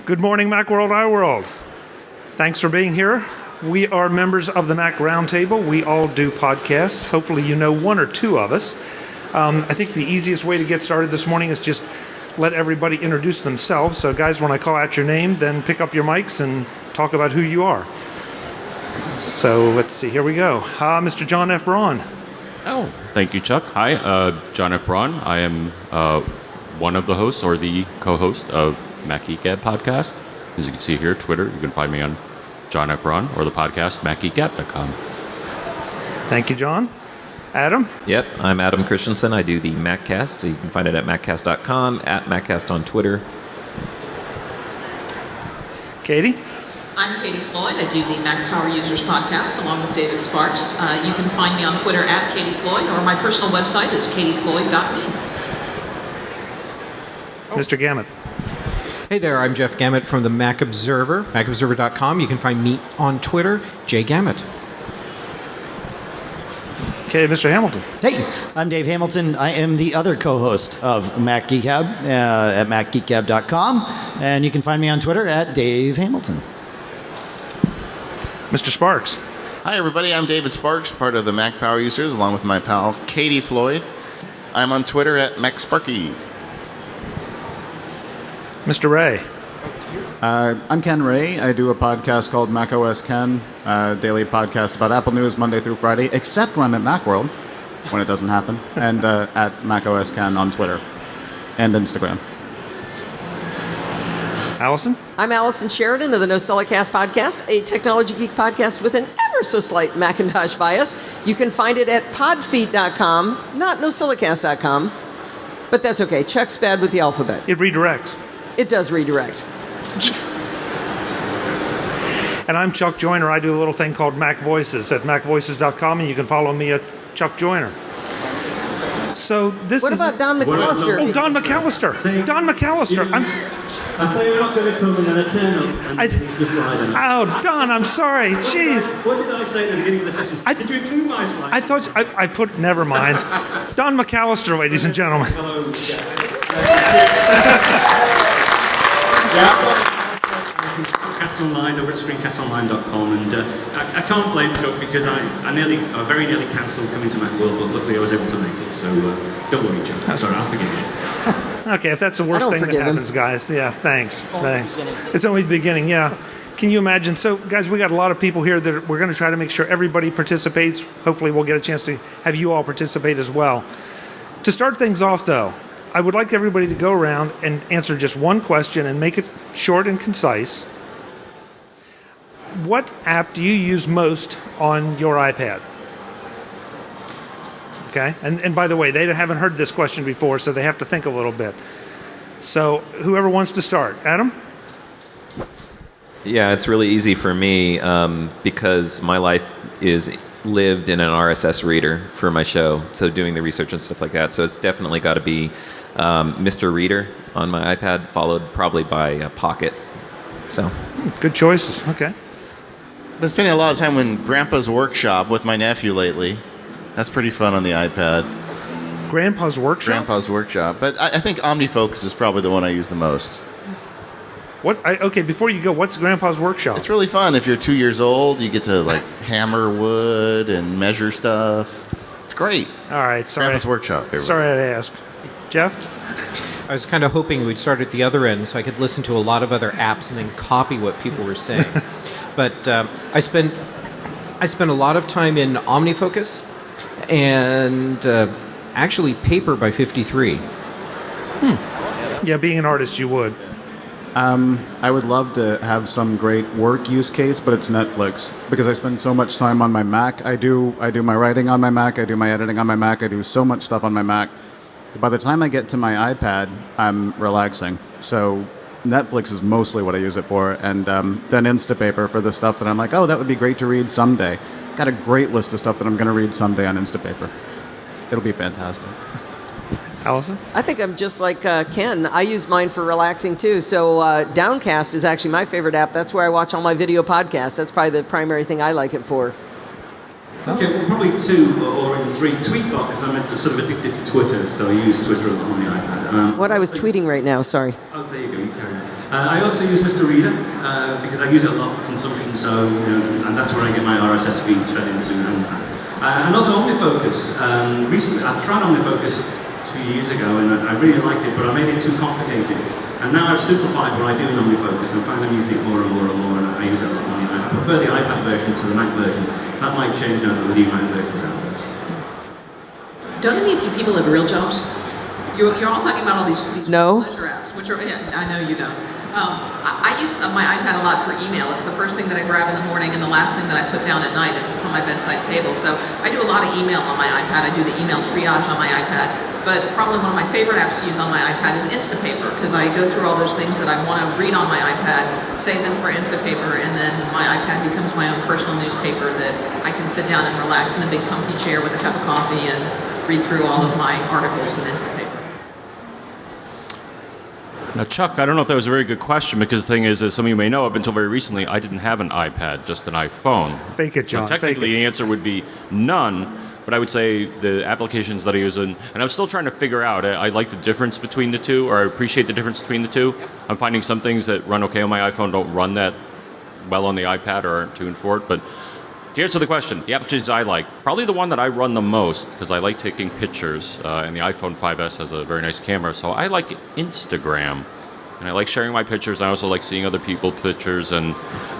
Good morning, Macworld, iWorld. Thanks for being here. We are members of the Mac Roundtable. We all do podcasts. Hopefully you know one or two of us. I think the easiest way to get started this morning is just let everybody introduce themselves. So guys, when I call out your name, then pick up your mics and talk about who you are. So let's see, here we go. Mr. John F. Braun. Oh, thank you, Chuck. Hi, John F. Braun. I am one of the hosts or the co-host of MacGeekab podcast. As you can see here, Twitter, you can find me on John F. Braun or the podcast, MacGeekab.com. Thank you, John. Adam? Yep, I'm Adam Christianson. I do the MacCast. So you can find it at MacCast.com, at MacCast on Twitter. Katie? I'm Katie Floyd. I do the Mac Power Users podcast along with David Sparks. You can find me on Twitter at Katie Floyd, or my personal website is katiefloyd.me. Mr. Gamet. Hey there, I'm Jeff Gamet from the Mac Observer, macobserver.com. You can find me on Twitter, jgamet. Okay, Mr. Hamilton. Hey, I'm Dave Hamilton. I am the other co-host of MacGeekab at macgeekab.com, and you can find me on Twitter at Dave Hamilton. Mr. Sparks. Hi, everybody. I'm David Sparks, part of the Mac Power Users, along with my pal Katie Floyd. I'm on Twitter at MacSparky. Mr. Ray. I'm Ken Ray. I do a podcast called macOS Ken, a daily podcast about Apple news Monday through Friday, except when I'm at Macworld, when it doesn't happen, and at macOS Ken on Twitter and Instagram. Allison. I'm Allison Sheridan of the Nosillacast podcast, a technology geek podcast with an ever so slight Macintosh bias. You can find it at podfeet.com, not nosillacast.com, but that's okay. Chuck's bad with the alphabet. It redirects. It does redirect. And I'm Chuck Joyner. I do a little thing called MacVoices at MacVoices.com, and you can follow me at Chuck Joyner. So this What is... about Don McAllister? Oh, Don McAllister. Don McAllister. I say you're not going to come and then I turn up and he's beside him. Oh, Don, I'm sorry. Jeez. What did I say at the beginning of the session? Did you include my slide? I thought... I put... Never mind. Don McAllister, ladies and gentlemen. Hello. ScreenCastsOnline over at ScreenCastsOnline.com, and I can't blame Chuck because I very nearly cancelled coming to Macworld, but luckily I was able to make it, so don't worry, Chuck. I'm sorry, I'll forgive you. Okay, if that's the worst thing that happens, guys. Yeah, thanks. It's only the beginning, yeah. Can you imagine? So, guys, we got a lot of people here that we're going to try to make sure everybody participates. Hopefully we'll get a chance to have you all participate as well. To start things off, though, I would like everybody to go around and answer just one question and make it short and concise. What app do you use most on your iPad? Okay, and by the way, they haven't heard this question before, so they have to think a little bit. So whoever wants to start. Adam? Yeah, it's really easy for me because my life is lived in an RSS reader for my show, so doing the research and stuff like that. So it's definitely got to be Mr. Reader on my iPad, followed probably by Pocket. So good choices. Okay. Been spending a lot of time in Grandpa's Workshop with my nephew lately. That's pretty fun on the iPad. Grandpa's Workshop? Grandpa's Workshop. But I think OmniFocus is probably the one I use the most. Okay, before you go, what's Grandpa's Workshop? It's really fun. If you're 2 years old, you get to like hammer wood and measure stuff. It's great. All right, sorry. Grandpa's Workshop. Everybody. Sorry I asked. Jeff? I was kind of hoping we'd start at the other end so I could listen to a lot of other apps and then copy what people were saying. But I spent a lot of time in OmniFocus and actually Paper by 53. Yeah, being an artist, you would. I would love to have some great work use case, but it's Netflix because I spend so much time on my Mac. I do my writing on my Mac. I do my editing on my Mac. I do so much stuff on my Mac. By the time I get to my iPad, I'm relaxing. So Netflix is mostly what I use it for, and then Instapaper for the stuff that I'm like, oh, that would be great to read someday. Got a great list of stuff that I'm going to read someday on Instapaper. It'll be fantastic. Allison? I think I'm just like Ken. I use mine for relaxing too. So Downcast is actually my favorite app. That's where I watch all my video podcasts. That's probably the primary thing I like it for. Okay, well, probably 2 or even 3. Tweetbot, because I'm sort of addicted to Twitter, so I use Twitter a lot on the iPad. What I was tweeting right now, sorry. Oh, there you go, you carry on. I also use Mr. Reader because I use it a lot for consumption, so and that's where I get my RSS feeds fed into. And also OmniFocus. Recently, I tried OmniFocus 2 years ago, and I really liked it, but I made it too complicated. And now I've simplified what I do in OmniFocus, and I find I'm using it more and more and more, and I use it a lot on the iPad. I prefer the iPad version to the Mac version. That might change now that the new Mac version is out there. Don't any of you people have real jobs? You're all talking about all these No. pleasure apps, which are, yeah, I know you don't. I use my iPad a lot for email. It's the first thing that I grab in the morning and the last thing that I put down at night. It's on my bedside table. So I do a lot of email on my iPad. I do the email triage on my iPad. But probably one of my favorite apps to use on my iPad is Instapaper, because I go through all those things that I want to read on my iPad, save them for Instapaper, and then my iPad becomes my own personal newspaper that I can sit down and relax in a big comfy chair with a cup of coffee and read through all of my articles in Instapaper. Now, Chuck, I don't know if that was a very good question, because the thing is, as some of you may know, up until very recently, I didn't have an iPad, just an iPhone. Fake it, John. So technically, fake it. the answer would be none, but I would say the applications that I use, and I'm still trying to figure out, I like the difference between the two, or I appreciate the difference between the two. I'm finding some things that run okay on my iPhone don't run that well on the iPad or aren't tuned for it, but to answer the question, the applications I like, probably the one that I run the most, because I like taking pictures, and the iPhone 5S has a very nice camera, so I like Instagram. And I like sharing my pictures. I also like seeing other people's pictures and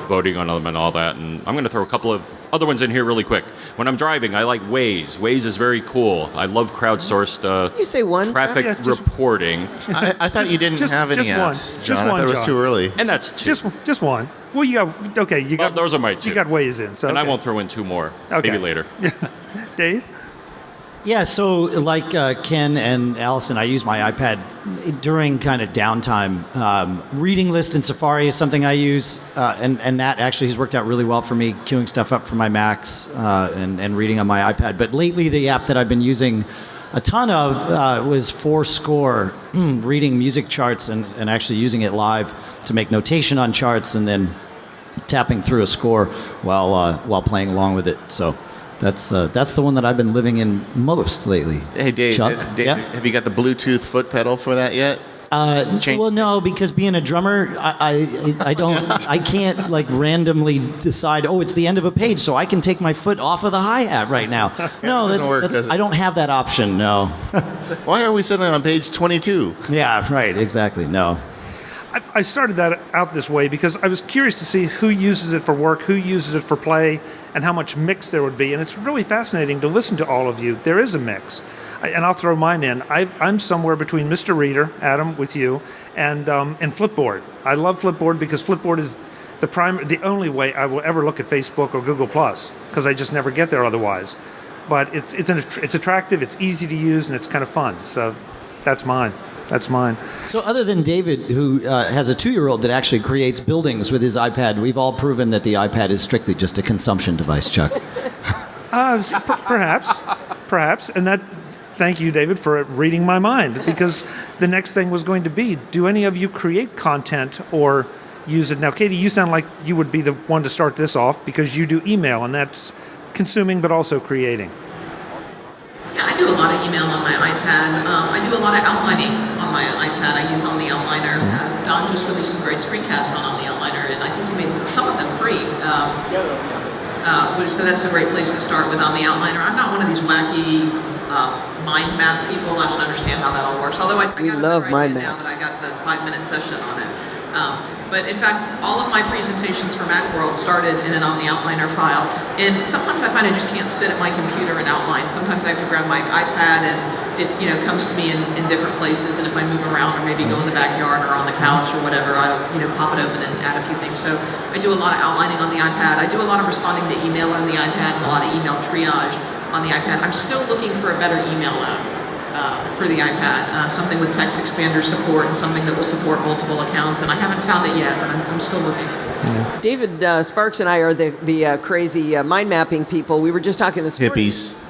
voting on them and all that. And I'm going to throw a couple of other ones in here really quick. When I'm driving, I like Waze. Waze is very cool. I love crowdsourced You say one? traffic reporting. I thought you didn't have any just one. apps, Just John. I one, thought it was John. too early. And that's two. Just one. Well, you got okay. You got those are my two. You got ways in. So And okay. I won't throw in two more. Okay. Maybe later. Dave. Yeah, so like Ken and Allison, I use my iPad during kind of downtime. Reading list in Safari is something I use, and that actually has worked out really well for me, queuing stuff up for my Macs and reading on my iPad. But lately, the app that I've been using a ton of was Fourscore, reading music charts and actually using it live to make notation on charts and then tapping through a score while playing along with it. So that's the one that I've been living in most lately. Hey, Dave, Chuck? Dave, Yeah? have you got the Bluetooth foot pedal for that yet? Well, no, because being a drummer, I can't like randomly decide. Oh, it's the end of a page, so I can take my foot off of the hi-hat right now. No, doesn't work, does it? I don't have that option. No. Why are we sitting on page 22? Yeah, right. Exactly. No. I started that out this way because I was curious to see who uses it for work, who uses it for play, and how much mix there would be. And it's really fascinating to listen to all of you. There is a mix. And I'll throw mine in. I'm somewhere between Mr. Reader, Adam, with you, and Flipboard. I love Flipboard because Flipboard is the only way I will ever look at Facebook or Google+, because I just never get there otherwise. But it's attractive, it's easy to use, and it's kind of fun. So that's mine. That's mine. So other than David, who has a 2-year-old that actually creates buildings with his iPad, we've all proven that the iPad is strictly just a consumption device, Chuck. Perhaps. And that, thank you, David, for reading my mind, because the next thing was going to be, do any of you create content or use it? Now, Katie, you sound like you would be the one to start this off because you do email, and that's consuming but also creating. Yeah, I do a lot of email on my iPad. I do a lot of outlining on my iPad. I use on the outliner. Don just released some great screencasts on the outliner, and I think he made some of them free. So that's a great place to start with on the outliner. I'm not one of these wacky mind map people. I don't understand how that all works. Although I We got love it right mind now maps. that I got the 5-minute session on it. But in fact, all of my presentations for Macworld started in an on the outliner file. And sometimes I find I just can't sit at my computer and outline. Sometimes I have to grab my iPad and it comes to me in different places. And if I move around or maybe go in the backyard or on the couch or whatever, I'll pop it open and add a few things. So I do a lot of outlining on the iPad. I do a lot of responding to email on the iPad and a lot of email triage on the iPad. I'm still looking for a better email app. For the iPad, something with text expander support and something that will support multiple accounts, and I haven't found it yet, but I'm still looking. Yeah. David Sparks and I are the crazy mind mapping people. We were just talking this morning. Hippies.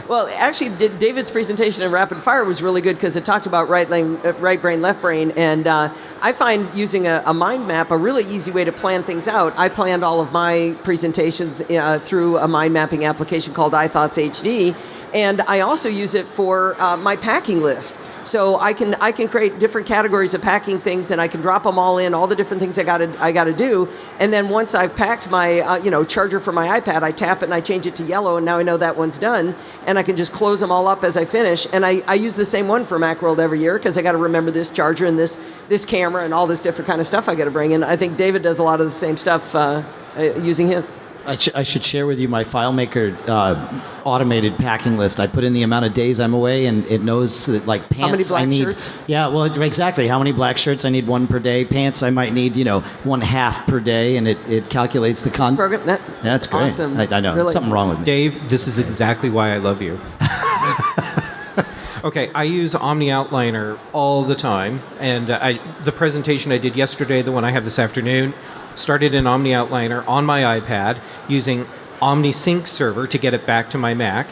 Well, actually, David's presentation in Rapid Fire was really good because it talked about right brain, left brain, and I find using a mind map a really easy way to plan things out. I planned all of my presentations through a mind mapping application called iThoughts HD, and I also use it for my packing list. So I can create different categories of packing things, and I can drop them all in, all the different things I got to do. And then once I've packed my charger for my iPad, I tap it and I change it to yellow, and now I know that one's done. And I can just close them all up as I finish. And I use the same one for Macworld every year because I got to remember this charger and this camera and all this different kind of stuff I got to bring. And I think David does a lot of the same stuff using his. I should share with you my FileMaker automated packing list. I put in the amount of days I'm away, and it knows that, like, pants. How many black I need, shirts? Yeah, well, exactly. How many black shirts? I need one per day. Pants, I might need 1/2 per day, and it calculates the con. Program. That's great. Awesome. I know. Really. There's something wrong with me. Dave, this is exactly why I love you. Okay, I use Omni Outliner all the time, and the presentation I did yesterday, the one I have this afternoon, started in Omni Outliner on my iPad using Omni Sync Server to get it back to my Mac.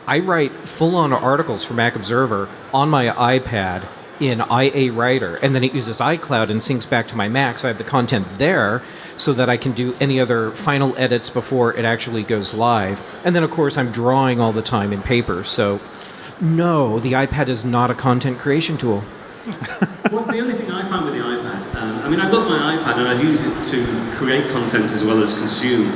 I write full-on articles for Mac Observer on my iPad in IA Writer, and then it uses iCloud and syncs back to my Mac, so I have the content there so that I can do any other final edits before it actually goes live. And then, of course, I'm drawing all the time in paper, so no, the iPad is not a content creation tool. Well, the only thing I find with the iPad, I love my iPad and I'd use it to create content as well as consume,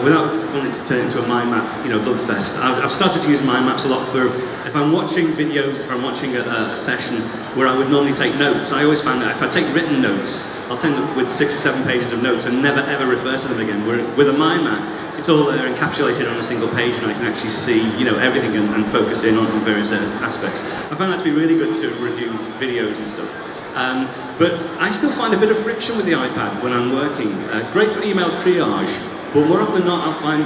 without wanting to turn it into a mind map, love fest. I've started to use mind maps a lot for, if I'm watching videos, if I'm watching a session where I would normally take notes, I always find that if I take written notes, I'll end up with 6 or 7 pages of notes and never ever refer to them again. With a mind map, it's all there encapsulated on a single page, and I can actually see, everything and focus in on various aspects. I find that to be really good to review videos and stuff. But I still find a bit of friction with the iPad when I'm working. Great for email triage, but more often than not, I'll find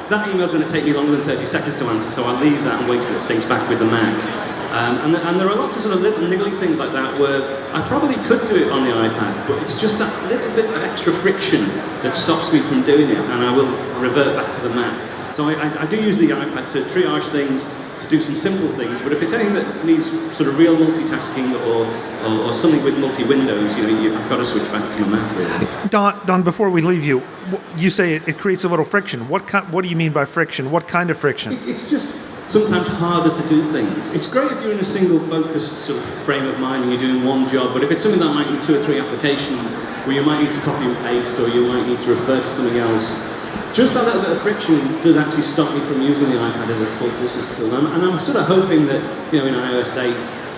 that email's going to take me longer than 30 seconds to answer, so I'll leave that and wait till it syncs back with the Mac. And there are lots of sort of little niggly things like that where I probably could do it on the iPad, but it's just that little bit of extra friction that stops me from doing it, and I will revert back to the Mac. So I do use the iPad to triage things, to do some simple things, but if it's anything that needs sort of real multitasking or something with multi-windows, I've got to switch back to the Mac, really. Don, before we leave you, you say it creates a little friction. What do you mean by friction? What kind of friction? It's just sometimes harder to do things. It's great if you're in a single focused sort of frame of mind and you're doing one job, but if it's something that might need 2 or 3 applications, where you might need to copy and paste or you might need to refer to something else, just that little bit of friction does actually stop me from using the iPad as a full business tool. And I'm sort of hoping that, in iOS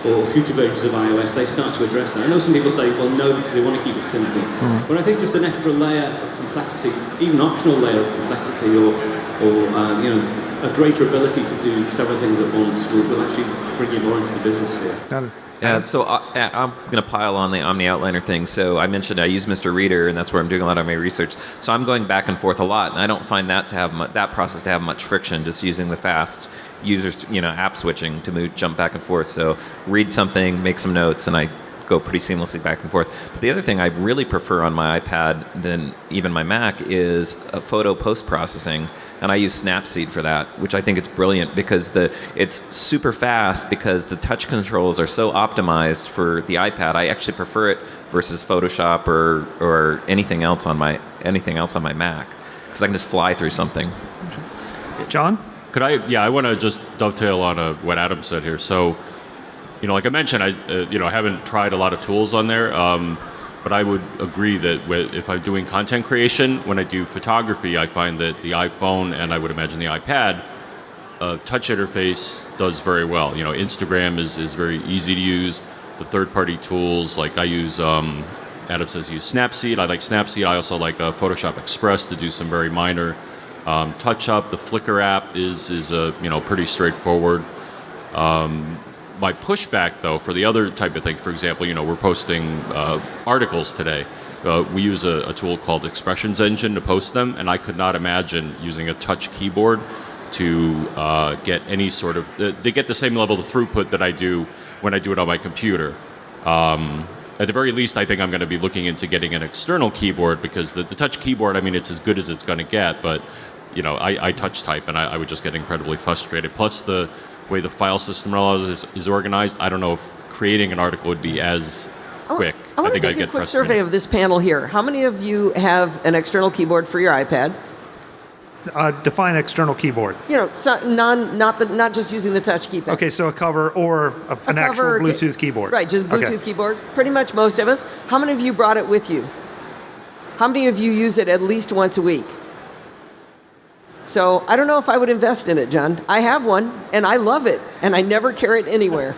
8 or future versions of iOS, they start to address that. I know some people say, well, no, because they want to keep it simple. But I think just an extra layer of complexity, even optional layer of complexity, or a greater ability to do several things at once will actually bring you more into the business sphere. Yeah, so I'm going to pile on the Omni Outliner thing. So I mentioned I use Mr. Reader, and that's where I'm doing a lot of my research. So I'm going back and forth a lot, and I don't find that to have that process to have much friction. Just using the fast users, app switching to jump back and forth. So read something, make some notes, and I go pretty seamlessly back and forth. But the other thing I really prefer on my iPad than even my Mac is photo post-processing. And I use Snapseed for that, which I think it's brilliant because it's super fast because the touch controls are so optimized for the iPad. I actually prefer it versus Photoshop or anything else on my Mac because I can just fly through something. John? I want to just dovetail on what Adam said here. So, like I mentioned, I haven't tried a lot of tools on there. But I would agree that if I'm doing content creation, when I do photography, I find that the iPhone and I would imagine the iPad touch interface does very well. Instagram is very easy to use. The third-party tools, like I use, Adam says use Snapseed. I like Snapseed. I also like Photoshop Express to do some very minor touch-up. The Flickr app is pretty straightforward. My pushback, though, for the other type of thing, for example, we're posting articles today. We use a tool called Expressions Engine to post them, and I could not imagine using a touch keyboard to get any sort of... They get the same level of throughput that I do when I do it on my computer. At the very least, I think I'm going to be looking into getting an external keyboard because the touch keyboard, it's as good as it's going to get, but, I touch type, and I would just get incredibly frustrated. Plus, the way the file system is organized, I don't know if creating an article would be as quick. I want to take a quick survey of this panel here. How many of you have an external keyboard for your iPad? Define external keyboard. You know, so not just using the touch keypad. Okay, so a cover or an actual cover, Bluetooth keyboard. Right, just Bluetooth Okay. keyboard. Pretty much most of us. How many of you brought it with you? How many of you use it at least once a week? So I don't know if I would invest in it, John. I have one, and I love it, and I never carry it anywhere.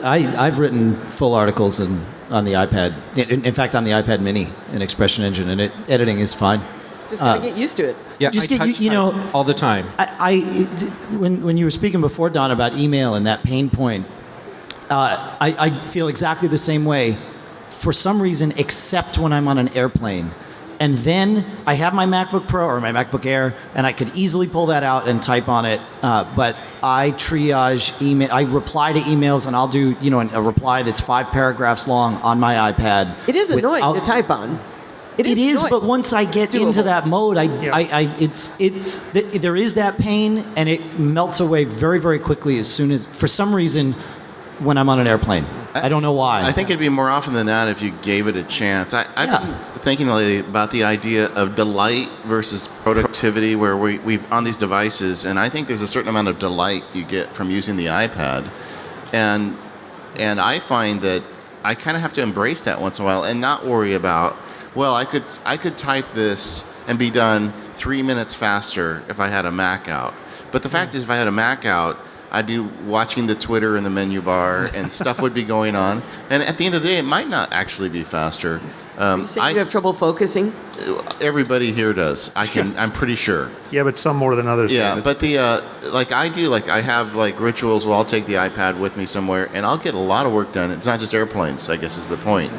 I've written full articles on the iPad. In fact, on the iPad Mini in Expression Engine, and editing is fine. Just gotta get used to it. Yeah, Just I get touch you know type all the time. When you were speaking before, Don, about email and that pain point, I feel exactly the same way. For some reason, except when I'm on an airplane. And then I have my MacBook Pro or my MacBook Air, and I could easily pull that out and type on it. But I triage email. I reply to emails, and I'll do a reply that's 5 paragraphs long on my iPad. It is annoying to type on. It is, annoying. but once I get into that mode, there is that pain, and it melts away very, very quickly as soon as, for some reason, when I'm on an airplane. I don't know why. I think it'd be more often than that if you gave it a chance. I've been thinking lately about the idea of delight versus productivity, where we've on these devices, and I think there's a certain amount of delight you get from using the iPad, and I find that I kind of have to embrace that once in a while and not worry about, well, I could type this and be done 3 minutes faster if I had a Mac out. But the fact is, if I had a Mac out, I'd be watching the Twitter in the menu bar, and stuff would be going on. And at the end of the day, it might not actually be faster. You say you have trouble focusing? Everybody here does. I'm pretty sure. Yeah, but some more than others. Yeah, David. but I have rituals where I'll take the iPad with me somewhere, and I'll get a lot of work done. It's not just airplanes, I guess is the point.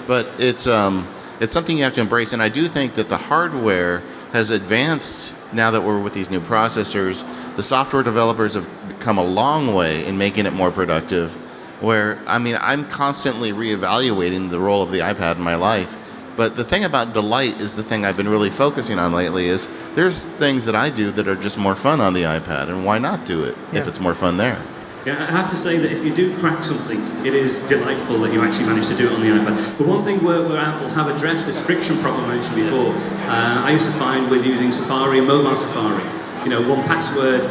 But it's something you have to embrace, and I do think that the hardware has advanced now that we're with these new processors. The software developers have come a long way in making it more productive, where, I'm constantly reevaluating the role of the iPad in my life. But the thing about delight is the thing I've been really focusing on lately is there's things that I do that are just more fun on the iPad, and why not do it if it's more fun there? Yeah, I have to say that if you do crack something, it is delightful that you actually managed to do it on the iPad. But one thing where Apple have addressed this friction problem I mentioned before, I used to find with using Safari, mobile Safari, 1Password,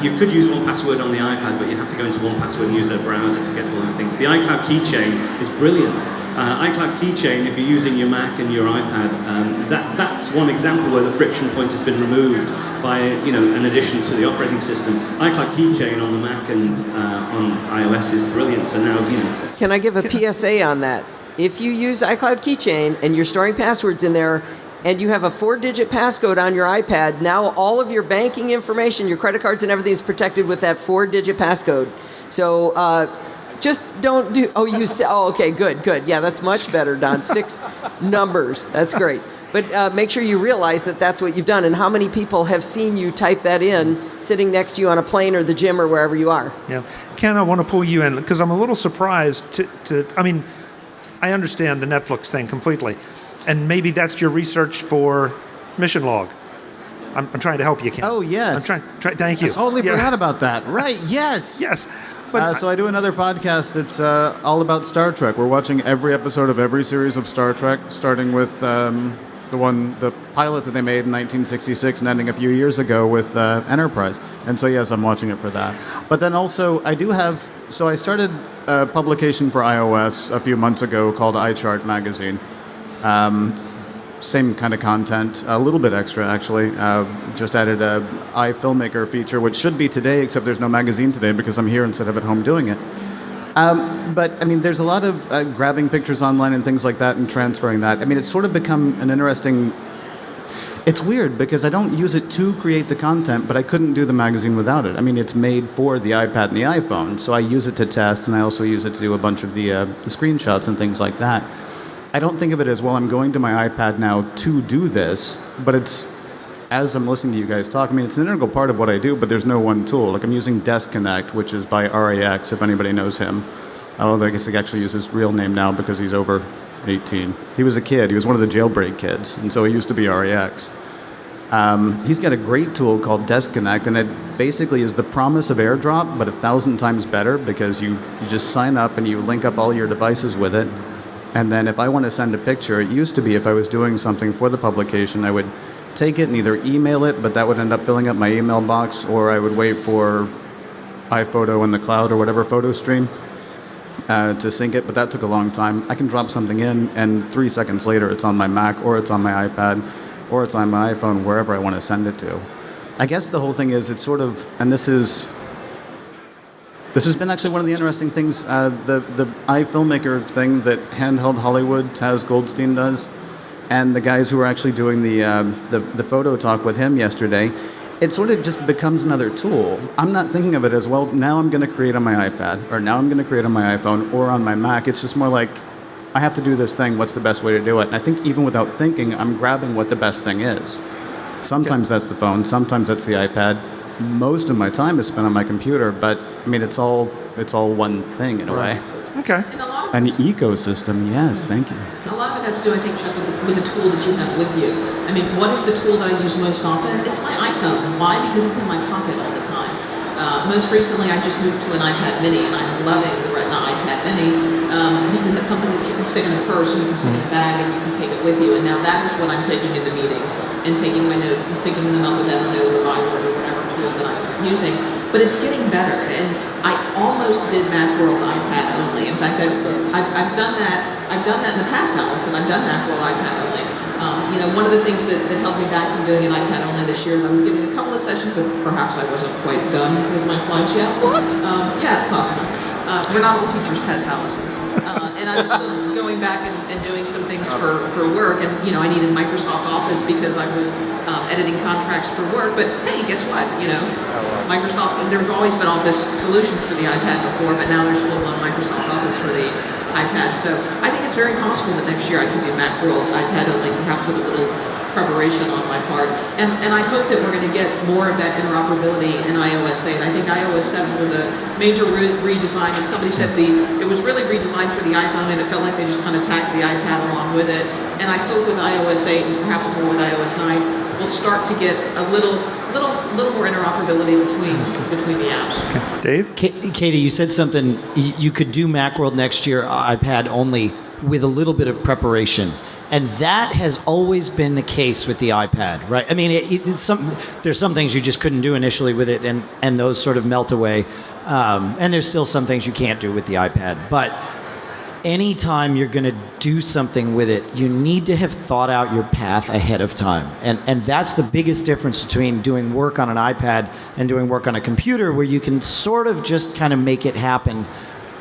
you could use 1Password on the iPad, but you have to go into 1Password and use their browser to get all these things. The iCloud Keychain is brilliant. iCloud Keychain, if you're using your Mac and your iPad, that's one example where the friction point has been removed by an addition to the operating system. iCloud Keychain on the Mac and on iOS is brilliant. So now, Can I give a PSA on that? If you use iCloud Keychain and you're storing passwords in there, and you have a 4-digit passcode on your iPad, now all of your banking information, your credit cards and everything is protected with that 4-digit passcode. So just don't do, okay, good. Yeah, that's much better, Don. 6 numbers, that's great. But make sure you realize that that's what you've done, and how many people have seen you type that in sitting next to you on a plane or the gym or wherever you are. Yeah. Ken, I want to pull you in because I'm a little surprised I understand the Netflix thing completely. And maybe that's your research for Mission Log. I'm trying to help you, Ken. Oh, yes. Thank you. I totally forgot about that. Right, yes. Yes. But So I do another podcast that's all about Star Trek. We're watching every episode of every series of Star Trek, starting with the pilot that they made in 1966 and ending a few years ago with Enterprise. And so, yes, I'm watching it for that. But then also, I started a publication for iOS a few months ago called iChart Magazine. Same kind of content, a little bit extra actually. Just added a iFilmmaker feature, which should be today, except there's no magazine today because I'm here instead of at home doing it. But there's a lot of grabbing pictures online and things like that and transferring that. It's sort of become an interesting. It's weird because I don't use it to create the content, but I couldn't do the magazine without it. It's made for the iPad and the iPhone, so I use it to test, and I also use it to do a bunch of the screenshots and things like that. I don't think of it as, well, I'm going to my iPad now to do this, but it's, as I'm listening to you guys talk, it's an integral part of what I do, but there's no one tool. Like I'm using Desk Connect, which is by RAX, if anybody knows him. Although I guess he actually uses his real name now because he's over 18. He was a kid. He was one of the jailbreak kids, and so he used to be RAX. He's got a great tool called Desk Connect, and it basically is the promise of AirDrop, but 1,000 times better because you just sign up and you link up all your devices with it. And then if I want to send a picture, it used to be if I was doing something for the publication, I would take it and either email it, but that would end up filling up my email box, or I would wait for iPhoto in the cloud or whatever photo stream to sync it, but that took a long time. I can drop something in, and 3 seconds later it's on my Mac, or it's on my iPad, or it's on my iPhone, wherever I want to send it to. I guess the whole thing is, it's sort of, and this has been actually one of the interesting things, the iFilmmaker thing that Handheld Hollywood, Taz Goldstein does, and the guys who were actually doing the photo talk with him yesterday, it sort of just becomes another tool. I'm not thinking of it as, well, now I'm going to create on my iPad, or now I'm going to create on my iPhone, or on my Mac. It's just more like, I have to do this thing, what's the best way to do it? And I think even without thinking, I'm grabbing what the best thing is. Sometimes that's the phone, sometimes that's the iPad. Most of my time is spent on my computer, but I mean, it's all one thing in a way. Okay. And a lot of An ecosystem, yes, thank you. A lot of it has to do, I think, Chuck, with the tool that you have with you. I mean, what is the tool that I use most often? It's my iPhone. Why? Because it's in my pocket all the time. Most recently, I just moved to an iPad mini, and I'm loving the Retina iPad mini because it's something that you can stick in the purse, and you can stick in the bag, and you can take it with you. And now that is what I'm taking into meetings, and taking my notes and syncing them up with Evernote or iWorld or whatever tool that I'm using. But it's getting better, and I almost did Macworld iPad only. In fact, I've done that. I've done that in the past, Allison. I've done Macworld iPad only. One of the things that held me back from doing an iPad only this year is I was giving a couple of sessions, but perhaps I wasn't quite done with my slides yet. What? Yeah, it's possible. We're not all teachers' pets, Allison. And I was still going back and doing some things for work, and I needed Microsoft Office because I was editing contracts for work. But hey, guess what? Microsoft. There've always been Office solutions for the iPad before, but now there's full-on Microsoft Office for the iPad. So I think it's very possible that next year I can do Macworld iPad only, perhaps with a little preparation on my part. And I hope that we're going to get more of that interoperability in iOS 8. I think iOS 7 was a major redesign, and somebody said it was really redesigned for the iPhone, and it felt like they just kind of tacked the iPad along with it. And I hope with iOS 8, and perhaps more with iOS 9, we'll start to get a little more interoperability between the apps. Okay. Dave? Katie, you said something, you could do Macworld next year, iPad only, with a little bit of preparation. And that has always been the case with the iPad, right? I mean, there's some things you just couldn't do initially with it, and those sort of melt away. And there's still some things you can't do with the iPad. But anytime you're going to do something with it, you need to have thought out your path ahead of time. And that's the biggest difference between doing work on an iPad and doing work on a computer, where you can sort of just kind of make it happen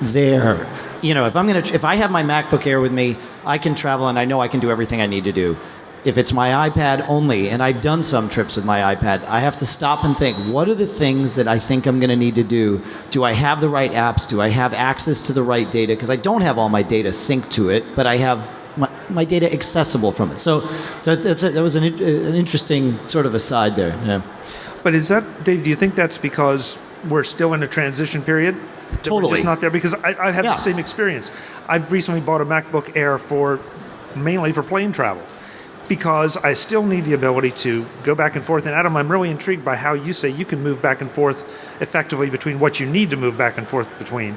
there. If I have my MacBook Air with me, I can travel and I know I can do everything I need to do. If it's my iPad only, and I've done some trips with my iPad, I have to stop and think, what are the things that I think I'm going to need to do? Do I have the right apps? Do I have access to the right data? Because I don't have all my data synced to it, but I have my data accessible from it. So that was an interesting sort of aside there. Yeah. But is that, Dave, do you think that's because we're still in a transition period? Totally. We're just not there? Because I had the same experience. I've recently bought a MacBook Air mainly for plane travel, because I still need the ability to go back and forth. And Adam, I'm really intrigued by how you say you can move back and forth effectively between what you need to move back and forth between.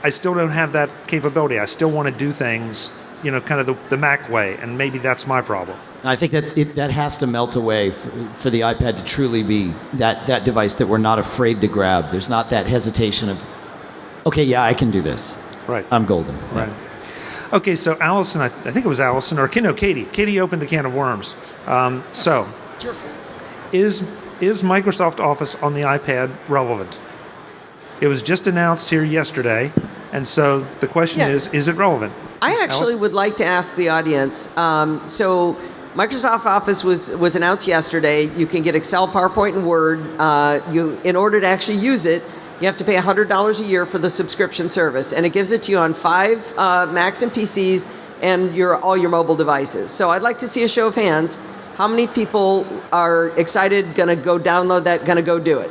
I still don't have that capability. I still want to do things, kind of the Mac way, and maybe that's my problem. And I think that has to melt away for the iPad to truly be that device that we're not afraid to grab. There's not that hesitation of, okay, yeah, I can do this. Right. I'm golden. Right. Okay, so Allison, I think it was Allison, or no, Katie. Katie opened the can of worms. So, is Microsoft Office on the iPad relevant? It was just announced here yesterday, and so the question is it relevant? I actually would like to ask the audience. So Microsoft Office was announced yesterday. You can get Excel, PowerPoint, and Word. In order to actually use it, you have to pay $100 a year for the subscription service, and it gives it to you on 5 Macs and PCs and all your mobile devices. So I'd like to see a show of hands. How many people are excited, going to go download that, going to go do it?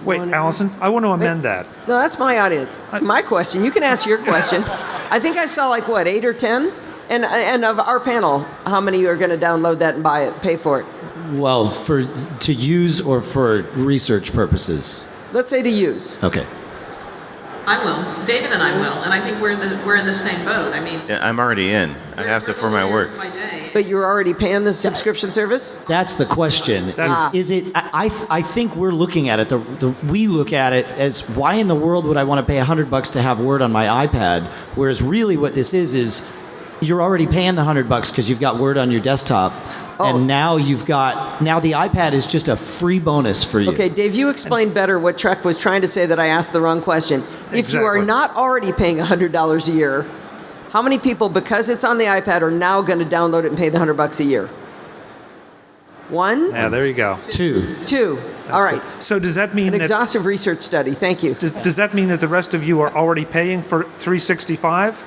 Wait, Allison, I want to amend that. No, that's my audience. My question. You can ask your question. I think I saw 8 or 10? And of our panel, how many are going to download that and buy it, pay for it? Well, to use or for research purposes? Let's say to use. Okay. I will. David and I will, and I think we're in the same boat. I mean, Yeah, I'm already in. I have to for my work. My day, But you're already paying the subscription service? That's the question. Is it? I think we're looking at it. We look at it as, why in the world would I want to pay $100 to have Word on my iPad? Whereas really what this is you're already paying the $100 because you've got Word on your desktop. And now the iPad is just a free bonus for you. Okay, Dave, you explained better what Trek was trying to say, that I asked the wrong question. If you are not already paying $100 a year, how many people, because it's on the iPad, are now going to download it and pay the $100 a year? One? Yeah, there you go. Two. All right. Good. So does that mean an exhaustive research study? Thank you. Does that mean that the rest of you are already paying for 365?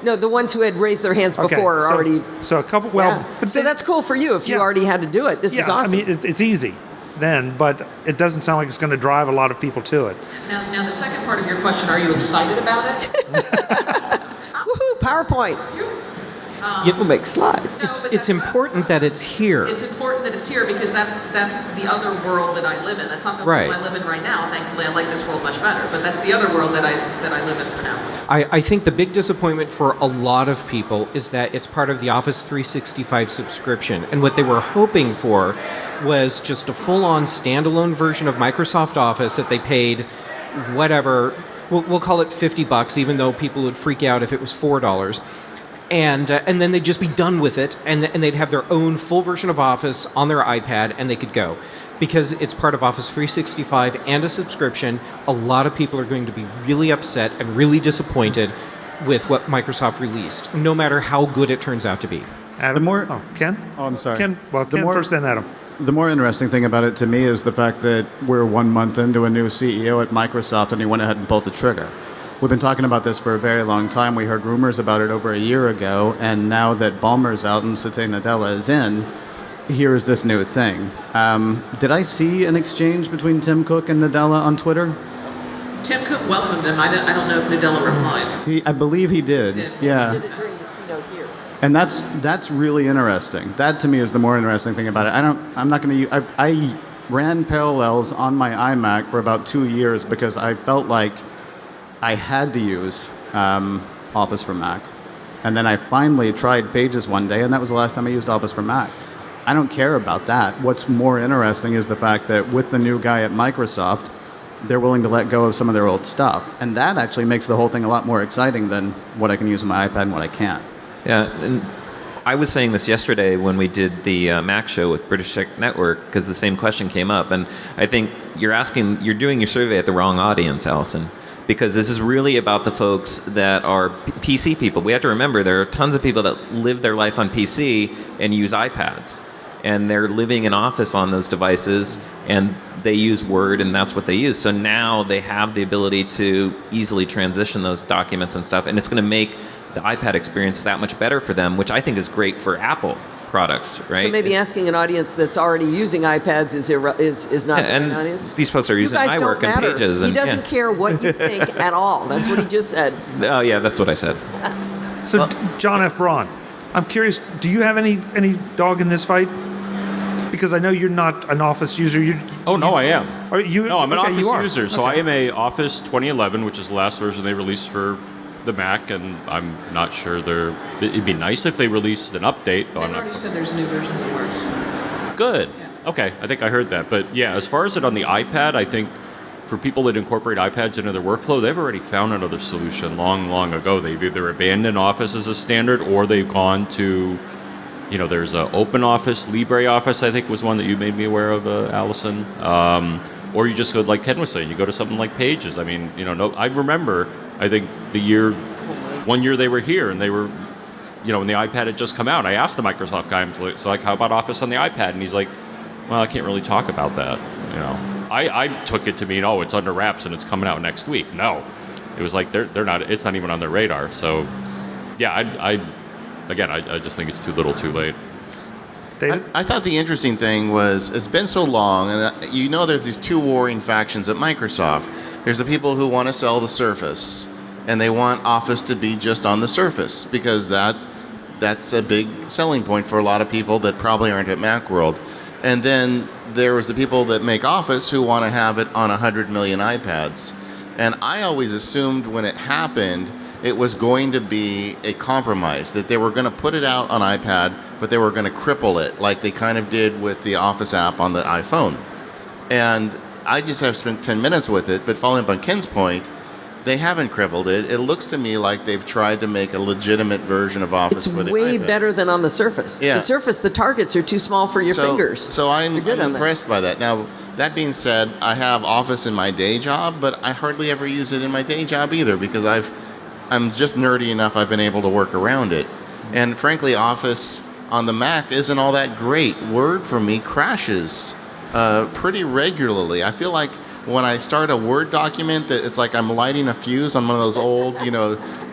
No, the ones who had raised their hands before are already. So a couple. Well, yeah. But so that's cool for you if you already had to do it. This is awesome. I mean, it's easy then, but it doesn't sound like it's going to drive a lot of people to it. Now the second part of your question: are you excited about it? Woohoo! PowerPoint. You will make slides. It's important that it's here. It's important that it's here because that's the other world that I live in. That's not the world I live in right now. Thankfully, I like this world much better. But that's the other world that I live in for now. I think the big disappointment for a lot of people is that it's part of the Office 365 subscription. And what they were hoping for was just a full-on standalone version of Microsoft Office that they paid whatever, we'll call it $50, even though people would freak out if it was $4. And then they'd just be done with it, and they'd have their own full version of Office on their iPad, and they could go. Because it's part of Office 365 and a subscription, a lot of people are going to be really upset and really disappointed with what Microsoft released, no matter how good it turns out to be. Adam? Ken? Oh, I'm sorry. Ken first, then Adam. The more interesting thing about it to me is the fact that we're 1 month into a new CEO at Microsoft, and he went ahead and pulled the trigger. We've been talking about this for a very long time. We heard rumors about it over a year ago, and now that Ballmer's out and Satya Nadella is in, here's this new thing. Did I see an exchange between Tim Cook and Nadella on Twitter? Tim Cook welcomed him. I don't know if Nadella replied. I believe he did. Yeah. He did it during the keynote here. And that's really interesting. That to me is the more interesting thing about it. I'm not going to. I ran Parallels on my iMac for about 2 years because I felt like I had to use Office for Mac. And then I finally tried Pages one day, and that was the last time I used Office for Mac. I don't care about that. What's more interesting is the fact that with the new guy at Microsoft, they're willing to let go of some of their old stuff. And that actually makes the whole thing a lot more exciting than what I can use on my iPad and what I can't. Yeah, and I was saying this yesterday when we did the Mac show with British Tech Network, because the same question came up. And I think you're doing your survey at the wrong audience, Allison. Because this is really about the folks that are PC people. We have to remember there are tons of people that live their life on PC and use iPads. And they're living in Office on those devices, and they use Word, and that's what they use. So now they have the ability to easily transition those documents and stuff, and it's going to make the iPad experience that much better for them, which I think is great for Apple products, right? So maybe asking an audience that's already using iPads is not an audience? These folks are using iWork and Pages. He doesn't care what you think at all. That's what he just said. Oh, yeah, that's what I said. So, John F. Braun, I'm curious, do you have any dog in this fight? Because I know you're not an Office user. I am. Are you? No, I'm an okay, Office user. So I am a Office 2011, which is the last version they released for the Mac, and I'm not sure it'd be nice if they released an update. They've already said there's a new version that works. Good. Yeah. Okay, I think I heard that. But yeah, as far as it on the iPad, I think for people that incorporate iPads into their workflow, they've already found another solution long ago. They've either abandoned Office as a standard, or they've gone to, there's a OpenOffice, LibreOffice, I think was one that you made me aware of, Allison. Or you just go, like Ken was saying, you go to something like Pages. I mean, I remember, I think one year they were here, and they were, when the iPad had just come out, I asked the Microsoft guy, so like, how about Office on the iPad? And he's like, well, I can't really talk about that, I took it to mean, it's under wraps and it's coming out next week. No, it was like, they're not, it's not even on their radar. So, yeah, I just think it's too little too late. I thought the interesting thing was it's been so long, and there's these two warring factions at Microsoft. There's the people who want to sell the Surface, and they want Office to be just on the Surface because that's a big selling point for a lot of people that probably aren't at Macworld. And then there was the people that make Office who want to have it on 100 million iPads. And I always assumed when it happened, it was going to be a compromise, that they were going to put it out on iPad, but they were going to cripple it, like they kind of did with the Office app on the iPhone. And I just have spent 10 minutes with it, but following up on Ken's point, they haven't crippled it. It looks to me like they've tried to make a legitimate version of Office It's for the way iPad. better than on the Surface. Yeah. The Surface, the targets are too small for your fingers. So I'm You're good on that. impressed by that. Now, that being said, I have Office in my day job, but I hardly ever use it in my day job either because I'm just nerdy enough I've been able to work around it. And frankly, Office on the Mac isn't all that great. Word for me crashes pretty regularly. I feel like when I start a Word document, that it's like I'm lighting a fuse on one of those old,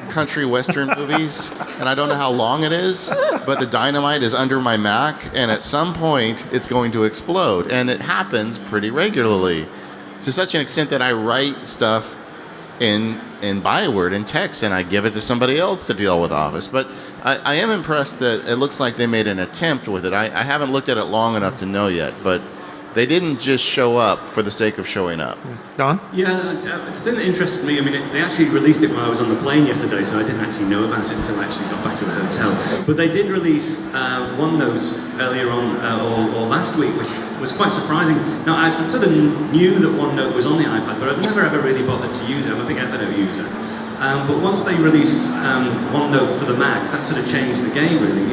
country western movies, and I don't know how long it is, but the dynamite is under my Mac, and at some point it's going to explode, and it happens pretty regularly, to such an extent that I write stuff in Byword in text, and I give it to somebody else to deal with Office. But I am impressed that it looks like they made an attempt with it. I haven't looked at it long enough to know yet, but they didn't just show up for the sake of showing up. Don? Yeah, the thing that interested me, they actually released it when I was on the plane yesterday, so I didn't actually know about it until I actually got back to the hotel. But they did release OneNote earlier on, or last week, which was quite surprising. Now, I sort of knew that OneNote was on the iPad, but I've never ever really bothered to use it. I'm a big Evernote user. But once they released OneNote for the Mac, that sort of changed the game, really.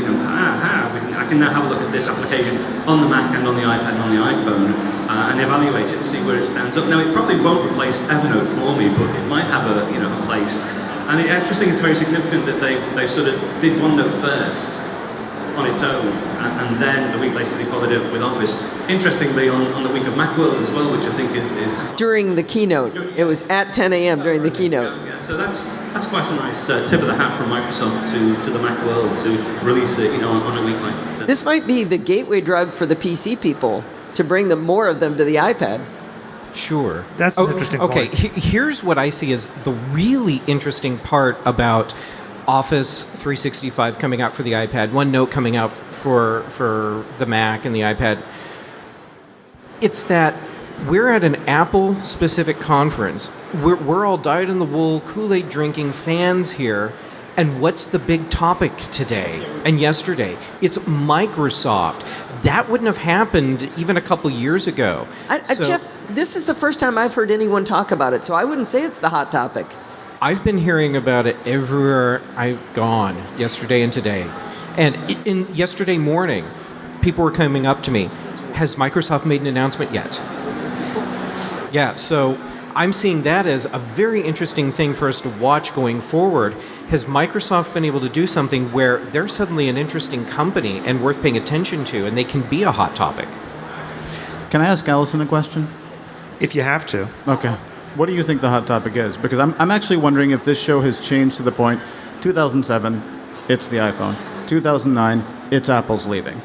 I can now have a look at this application on the Mac and on the iPad and on the iPhone and evaluate it and see where it stands up. Now, it probably won't replace Evernote for me, but it might have a place. And I just think it's very significant that they sort of did OneNote first on its own, and then the week later they followed it up with Office. Interestingly, on the week of Macworld as well, which I think is During the keynote. It was at 10 a.m. during the keynote. Yeah, so that's quite a nice tip of the hat from Microsoft to the Macworld to release it, on a week like that. This might be the gateway drug for the PC people to bring more of them to the iPad. Sure. That's an interesting point. Okay, here's what I see as the really interesting part about Office 365 coming out for the iPad, OneNote coming out for the Mac and the iPad. It's that we're at an Apple-specific conference. We're all dyed-in-the-wool, Kool-Aid drinking fans here. And what's the big topic today and yesterday? It's Microsoft. That wouldn't have happened even a couple years ago. Jeff, this is the first time I've heard anyone talk about it, so I wouldn't say it's the hot topic. I've been hearing about it everywhere I've gone yesterday and today. And in yesterday morning, people were coming up to me. Has Microsoft made an announcement yet? Yeah, so I'm seeing that as a very interesting thing for us to watch going forward. Has Microsoft been able to do something where they're suddenly an interesting company and worth paying attention to, and they can be a hot topic? Can I ask Allison a question? If you have to. Okay. What do you think the hot topic is? Because I'm actually wondering if this show has changed to the point, 2007, it's the iPhone. 2009, it's Apple's leaving.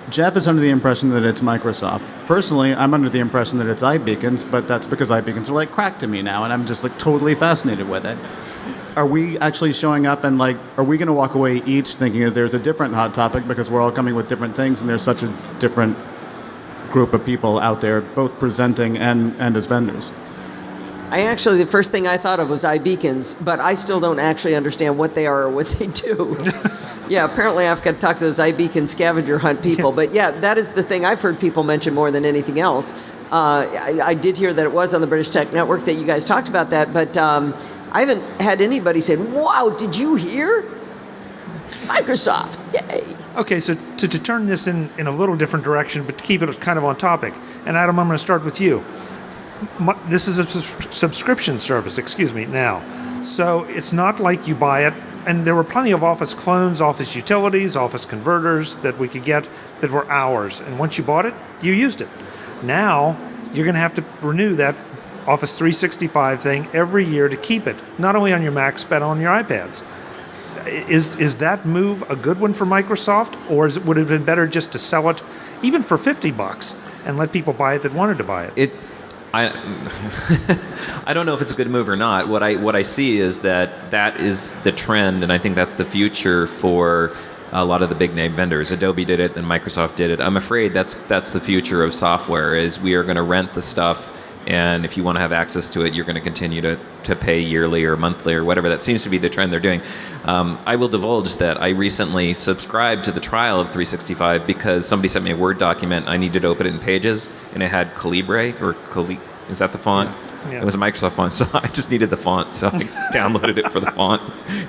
Jeff is under the impression that it's Microsoft. Personally, I'm under the impression that it's iBeacons, but that's because iBeacons are like crack to me now, and I'm just like totally fascinated with it. Are we actually showing up and are we going to walk away each thinking that there's a different hot topic because we're all coming with different things and there's such a different group of people out there, both presenting and as vendors? The first thing I thought of was iBeacons, but I still don't actually understand what they are or what they do. Yeah, apparently I've got to talk to those iBeacon scavenger hunt people. But yeah, that is the thing I've heard people mention more than anything else. I did hear that it was on the British Tech Network that you guys talked about that, but I haven't had anybody say, wow, did you hear? Microsoft, yay. Okay, so to turn this in a little different direction, but to keep it kind of on topic. And Adam, I'm going to start with you. This is a subscription service, now. So it's not like you buy it, and there were plenty of Office clones, Office utilities, Office converters that we could get that were ours. And once you bought it, you used it. Now, you're going to have to renew that Office 365 thing every year to keep it, not only on your Macs, but on your iPads. Is that move a good one for Microsoft, or would it have been better just to sell it even for $50 and let people buy it that wanted to buy it? I don't know if it's a good move or not. What I see is that is the trend, and I think that's the future for a lot of the big name vendors. Adobe did it, and Microsoft did it. I'm afraid that's the future of software. Is we are going to rent the stuff And if you want to have access to it, you're going to continue to pay yearly or monthly or whatever. That seems to be the trend they're doing. I will divulge that I recently subscribed to the trial of 365 because somebody sent me a Word document. I needed to open it in Pages, and it had Calibre, is that the font? Yeah. It was a Microsoft font, so I just needed the font, so I downloaded it for the font,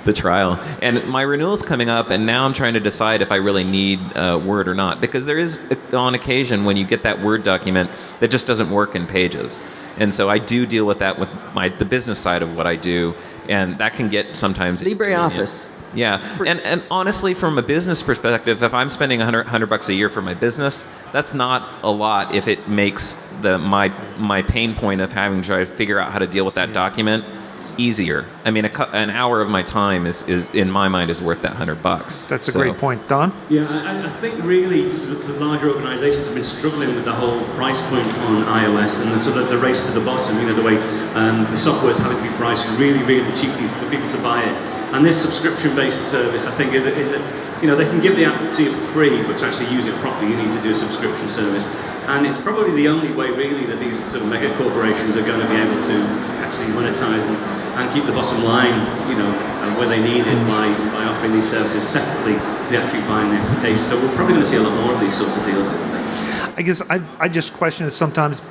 the trial. And my renewal's coming up, and now I'm trying to decide if I really need Word or not, because there is, on occasion, when you get that Word document that just doesn't work in Pages. And so I do deal with that with the business side of what I do, and that can get sometimes LibreOffice. Yeah, and honestly, from a business perspective, if I'm spending $100 a year for my business, that's not a lot if it makes my pain point of having to try to figure out how to deal with that document easier. I mean, an hour of my time is in my mind is worth that $100. That's a great point, Don. Yeah, I think really sort of the larger organisations have been struggling with the whole price point on iOS and the sort of the race to the bottom. You know, the way the software is having to be priced really, really cheaply for people to buy it. And this subscription-based service, I think, is you know, they can give the app to you for free, but to actually use it properly, you need to do a subscription service. And it's probably the only way, really, that these sort of mega corporations are going to be able to actually monetize and keep the bottom line, you know, where they need it by offering these services separately to the actually buying the application. So we're probably going to see a lot more of these sorts of deals, I think. I guess I just question it sometimes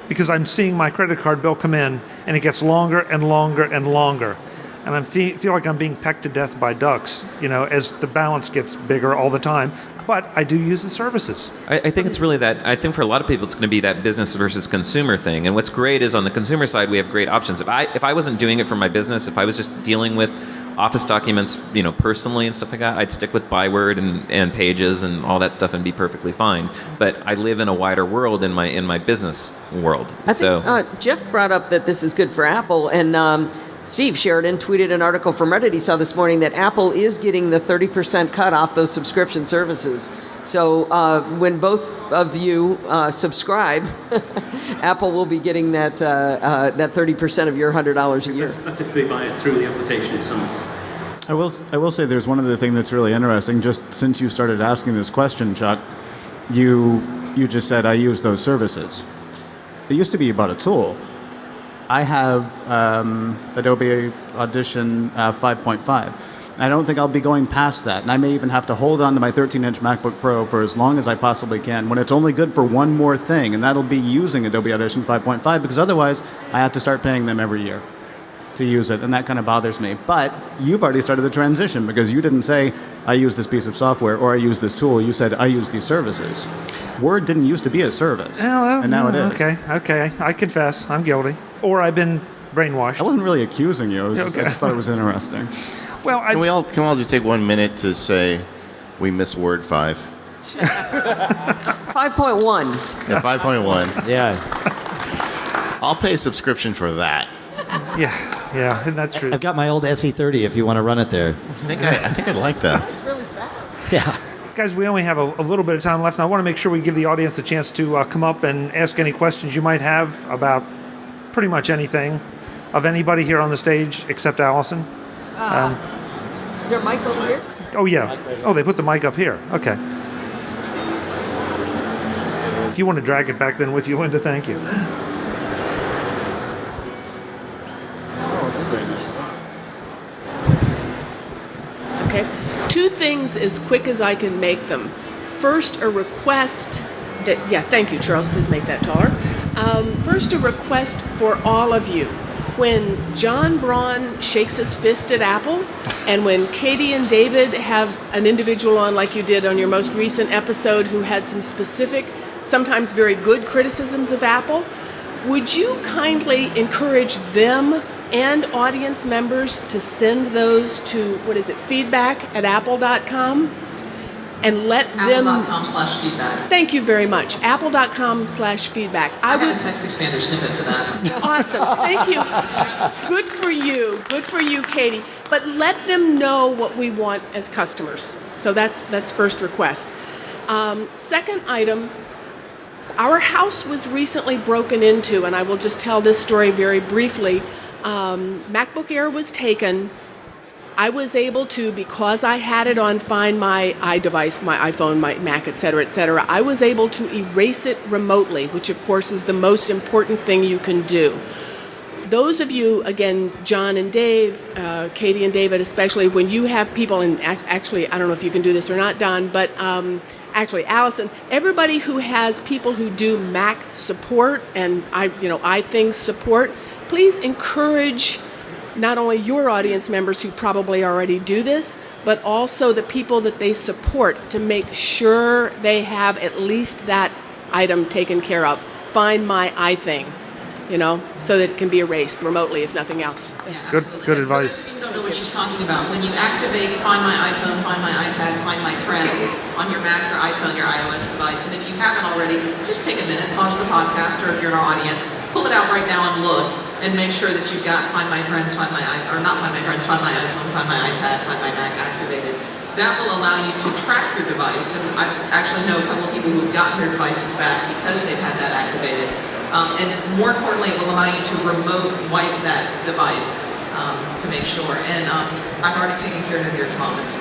because I'm seeing my credit card bill come in, and it gets longer and longer and longer. And I feel like I'm being pecked to death by ducks, you know, as the balance gets bigger all the time. But I do use the services. I think it's really that. I think for a lot of people, it's going to be that business versus consumer thing. And what's great is on the consumer side, we have great options. If I wasn't doing it for my business, if I was just dealing with Office documents, you know, personally and stuff like that, I'd stick with Byword and Pages and all that stuff and be perfectly fine. But I live in a wider world in my business world. I think Jeff brought up that this is good for Apple, and Steve Sheridan tweeted an article from Reddit he saw this morning that Apple is getting the 30% cut off those subscription services. So when both of you subscribe, Apple will be getting that 30% of your $100 a year. That's if they buy it through the application itself. I will say there's one other thing that's really interesting. Just since you started asking this question, Chuck, you just said I use those services. It used to be about a tool. I have Adobe Audition 5.5. I don't think I'll be going past that. And I may even have to hold on to my 13-inch MacBook Pro for as long as I possibly can when it's only good for one more thing, and that'll be using Adobe Audition 5.5, because otherwise I have to start paying them every year to use it, and that kind of bothers me. But you've already started the transition, because you didn't say, I use this piece of software or I use this tool. You said, I use these services. Word didn't used to be a service, and now it is. Okay, I confess, I'm guilty. Or I've been brainwashed. I wasn't really accusing you. I just thought it was interesting. Well, Can we all just take 1 minute to say we miss Word 5? 5.1. Yeah, 5.1. Yeah. I'll pay a subscription for that. Yeah, that's true. I've got my old SE30 if you want to run it there. I think I'd like that. It's really fast. Yeah. Guys, we only have a little bit of time left, and I want to make sure we give the audience a chance to come up and ask any questions you might have about pretty much anything of anybody here on the stage except Allison. Is there a mic over here? Oh, yeah. Oh, they put the mic up here. Okay. If you want to drag it back then with you, Linda, thank you. Okay. Two things as quick as I can make them. First, a request that, thank you, Charles, please make that taller. First, a request for all of you. When John Braun shakes his fist at Apple, and when Katie and David have an individual on like you did on your most recent episode who had some specific, sometimes very good criticisms of Apple, would you kindly encourage them and audience members to send those to, feedback@apple.com? And let them... Apple.com/feedback. Thank you very much. Apple.com/feedback. I got a text expander snippet for that. Awesome. Thank you. Good for you. Good for you, Katie. But let them know what we want as customers. So that's first request. Second item, our house was recently broken into, and I will just tell this story very briefly. MacBook Air was taken. I was able to, because I had it on Find My iDevice, my iPhone, my Mac, et cetera, I was able to erase it remotely, which of course is the most important thing you can do. Those of you, again, John and Dave, Katie and David especially, when you have people, and actually, I don't know if you can do this or not, Don, but actually, Allison, everybody who has people who do Mac support and iThings support, please encourage not only your audience members who probably already do this, but also the people that they support to make sure they have at least that item taken care of. Find My iThing. So that it can be erased remotely, if nothing else. Good advice. For those of you who don't know what she's talking about, when you activate Find My iPhone, Find My iPad, Find My Friends on your Mac, your iPhone, your iOS device, and if you haven't already, just take a minute, pause the podcast, or if you're in our audience, pull it out right now and look, and make sure that you've got Find My Friends, Find My iPhone, or not Find My Friends, Find My iPhone, Find My iPad, Find My Mac activated. That will allow you to track your device, and I actually know a couple of people who've gotten their devices back because they've had that activated. And more importantly, it will allow you to remote wipe that device to make sure. And I've already taken care of your comments.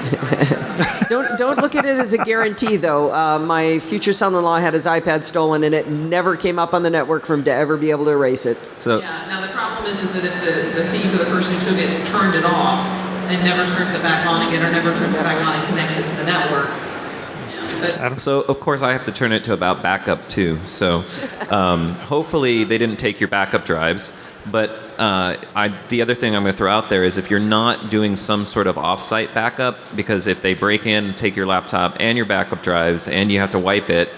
Don't look at it as a guarantee, though. My future son-in-law had his iPad stolen, and it never came up on the network for him to ever be able to erase it. So yeah. Now the problem is that if the thief or the person who took it turned it off and never turns it back on again, or never turns it back on and connects it to the network. So, of course, I have to turn it to about backup, too. So, hopefully they didn't take your backup drives. But the other thing I'm going to throw out there is if you're not doing some sort of off-site backup, because if they break in, take your laptop and your backup drives, and you have to wipe it,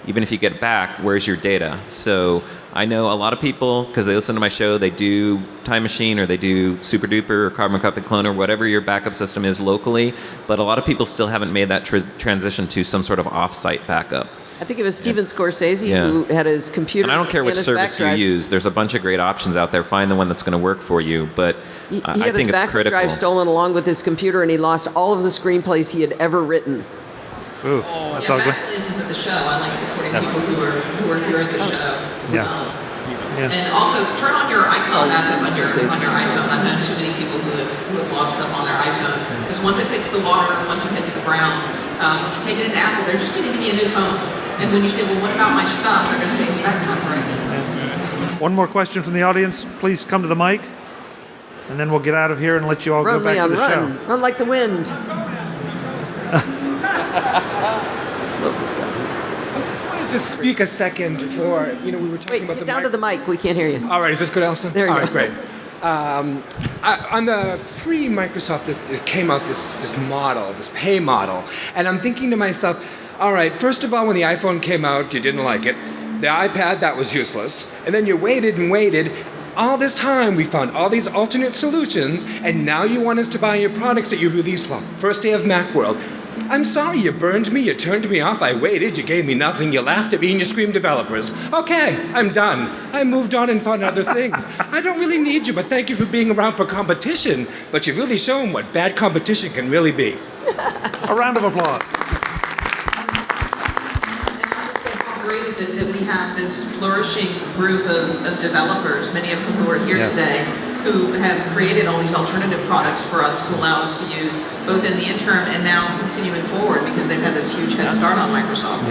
even if you get it back, where's your data? So I know a lot of people, because they listen to my show, they do Time Machine or they do Super Duper or Carbon Copy Clone or whatever your backup system is locally, but a lot of people still haven't made that transition to some sort of off-site backup. I think it was Steven Scorsese who had his computer. And I don't care which service you use. There's a bunch of great options out there. Find the one that's going to work for you. But he I had think his it's backup critical. drive stolen along with his computer, and he lost all of the screenplays he had ever written. Ooh, that's ugly. MacVoices at the show. I like supporting people who are here at the show. Yeah. And also turn on your iCloud backup on your iPhone. I've known too many people who have lost stuff on their iPhone because once it hits the water and once it hits the ground, take it into Apple. They're just going to give me a new phone. And when you say, well, what about my stuff? They're going to say it's back up, right? One more question from the audience. Please come to the mic, and then we'll get out of here and let you all go back to the show. Run like the wind. Love this guy. I just wanted to speak a second for, we were talking about get down to the mic. We can't hear you. All right, is this good, Allison? There you go. All right, great. On the free Microsoft, it came out this model, this pay model, and I'm thinking to myself, all right, first of all, when the iPhone came out, you didn't like it. The iPad, that was useless. And then you waited and waited. All this time, we found all these alternate solutions, and now you want us to buy your products that you released, first day of Macworld. I'm sorry, you burned me, you turned me off, I waited, you gave me nothing, you laughed at me, and you screamed developers. Okay, I'm done. I moved on and found other things. I don't really need you, but thank you for being around for competition. But you've really shown what bad competition can really be. A round of applause. Great is it that we have this flourishing group of developers, many of whom who are here today, who have created all these alternative products for us to allow us to use both in the interim and now continuing forward because they've had this huge head start on Microsoft.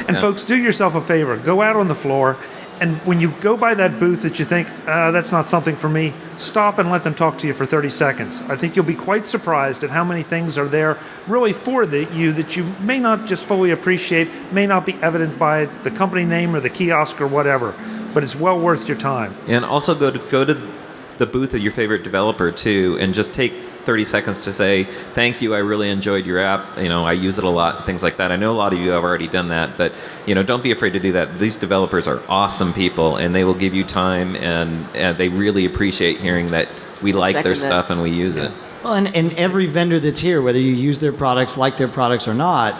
And folks, do yourself a favor. Go out on the floor, and when you go by that booth that you think, that's not something for me, stop and let them talk to you for 30 seconds. I think you'll be quite surprised at how many things are there really for you that you may not just fully appreciate, may not be evident by the company name or the kiosk or whatever, but it's well worth your time. And also go to the booth of your favorite developer, too, and just take 30 seconds to say, thank you, I really enjoyed your app, I use it a lot, things like that. I know a lot of you have already done that, but, don't be afraid to do that. These developers are awesome people, and they will give you time, and they really appreciate hearing that we like their stuff and we use it. Well, and every vendor that's here, whether you use their products, like their products or not,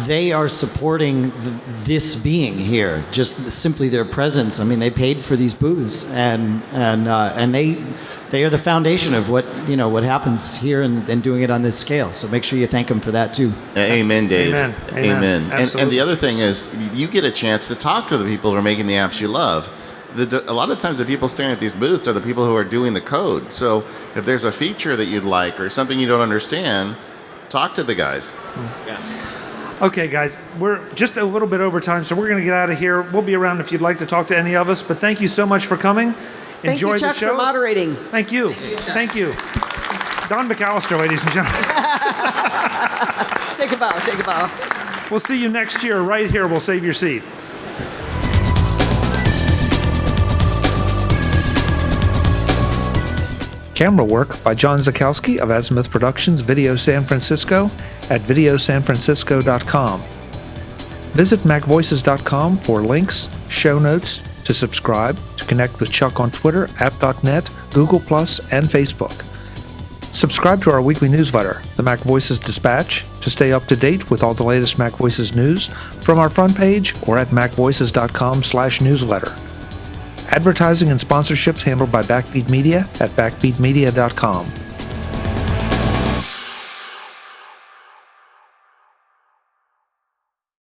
they are supporting this being here, just simply their presence. I mean, they paid for these booths, and they are the foundation of what happens here and doing it on this scale. So make sure you thank them for that too. Amen, Dave. Amen. And the other thing is, you get a chance to talk to the people who are making the apps you love. A lot of times the people standing at these booths are the people who are doing the code. So if there's a feature that you'd like or something you don't understand, talk to the guys. Okay, guys, we're just a little bit over time, so we're going to get out of here. We'll be around if you'd like to talk to any of us, but thank you so much for coming. Thank Enjoy you, Chuck, the show. for moderating. Thank you. Thank you. Don McAllister, ladies and gentlemen. Take a bow. Take a bow. We'll see you next year right here. We'll save your seat. Camera work by John Zakowski of Azimuth Productions Video San Francisco at videosanfrancisco.com. Visit MacVoices.com for links, show notes, to subscribe, to connect with Chuck on Twitter, app.net, Google+, and Facebook. Subscribe to our weekly newsletter, the Mac Voices Dispatch, to stay up to date with all the latest Mac Voices news from our front page or at macvoices.com/newsletter. Advertising and sponsorships handled by Backbeat Media at backbeatmedia.com.